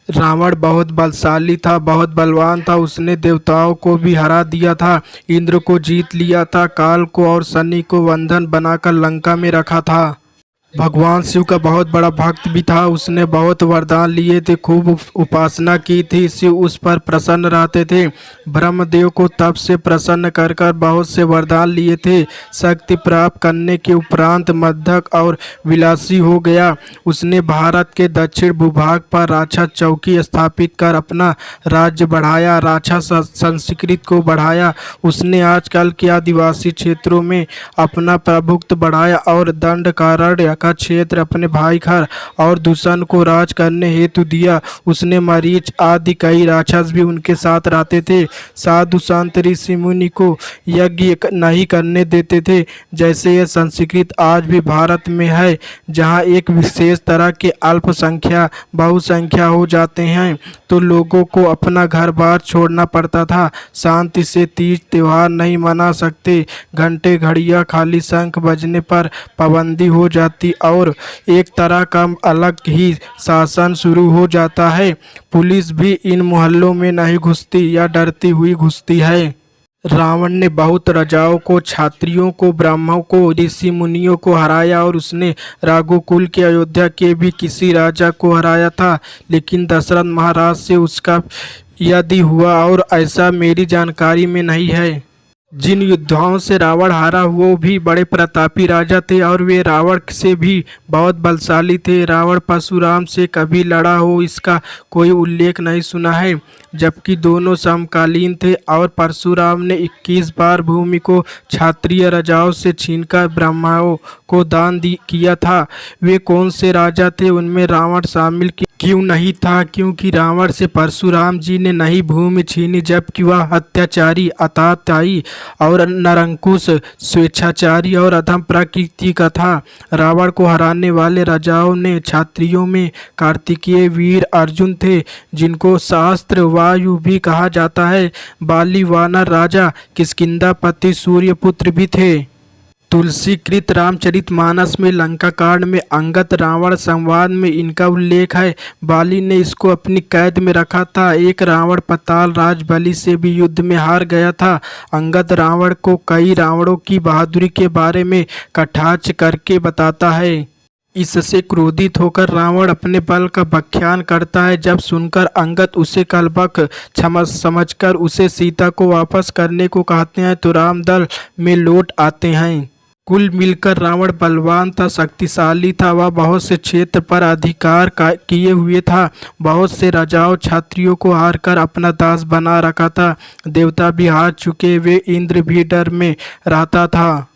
रावण बहुत बलशाली था, बहुत बलवान था। उसने देवताओं को भी हरा दिया था, इंद्र को जीत लिया था, काल को और शनि को बंधन बनाकर लंका में रखा था। भगवान शिव का बहुत बड़ा भक्त भी था। उसने बहुत वरदान लिए थे, खूब उपासना की थी। शिव उस पर प्रसन्न रहते थे। ब्रह्मदेव को तप से प्रसन्न कर कर बहुत से वरदान लिए थे। शक्ति प्राप्त करने के उपरांत मध्यक और विलासी हो गया। उसने भारत के दक्षिण भूभाग पर राक्षस चौकी स्थापित कर अपना राज्य बढ़ाया, राक्षस संस्कृति को बढ़ाया। उसने आजकल के आदिवासी क्षेत्रों में अपना प्रभुत्व बढ़ाया और दंडकारण्य का क्षेत्र अपने भाई खर और दूषण को राज करने हेतु दिया। उसने मरीच आदि कई राक्षस भी उनके साथ रहते थे। साधु संत ऋषि मुनि को यज्ञ नहीं करने देते थे। जैसे यह संस्कृत आज भी भारत में है, जहाँ एक विशेष तरह के अल्पसंख्या बहुसंख्या हो जाते हैं तो लोगों को अपना घर बार छोड़ना पड़ता था। शांति से तीज त्योहार नहीं मना सकते, घंटे घड़ियाँ खाली शंख बजने पर पाबंदी हो जाती और एक तरह का अलग ही शासन शुरू हो जाता है। पुलिस भी इन मोहल्लों में नहीं घुसती या डरती हुई घुसती है। रावण ने बहुत राजाओं को, क्षत्रियों को, ब्राह्मणों को, ऋषि मुनियों को हराया और उसने रघुकुल के अयोध्या के भी किसी राजा को हराया था। लेकिन दशरथ महाराज से उसका यदि हुआ और ऐसा मेरी जानकारी में नहीं है। जिन युद्धाओं से रावण हारा वो भी बड़े प्रतापी राजा थे और वे रावण से भी बहुत बलशाली थे। रावण परशुराम से कभी लड़ा हो इसका कोई उल्लेख नहीं सुना है, जबकि दोनों समकालीन थे और परशुराम ने 21 बार भूमि को क्षत्रिय राजाओं से छीनकर ब्राह्मणों को दान किया था। वे कौन से राजा थे, उनमें रावण शामिल क्यों नहीं था? क्योंकि रावण से परशुराम जी ने नहीं भूमि छीनी, जबकि वह अत्याचारी, अताताई और निरंकुश, स्वेच्छाचारी और अधम प्रकृति का था। रावण को हराने वाले राजाओं ने क्षत्रियों में कार्तिकेय वीर अर्जुन थे, जिनको शास्त्र वायु भी कहा जाता है। बाली वानर राजा किष्किंधापति सूर्यपुत्र भी थे। तुलसीकृत रामचरितमानस में लंका कांड में अंगद रावण संवाद में इनका उल्लेख है। बाली ने इसको अपनी कैद में रखा था। एक रावण पाताल राज बलि से भी युद्ध में हार गया था। अंगद रावण को कई रावणों की बहादुरी के बारे में कटाक्ष करके बताता है। इससे क्रोधित होकर रावण अपने बल का व्याख्यान करता है। जब सुनकर अंगद उसे कलबक समझकर उसे सीता को वापस करने को कहते हैं तो राम दल में लौट आते हैं। कुल मिलकर रावण बलवान था, शक्तिशाली था। वह बहुत से क्षेत्र पर अधिकार किए हुए था। बहुत से राजाओं क्षत्रियों को हार कर अपना दास बना रखा था। देवता भी हार चुके, वे इंद्र भी डर में रहता था।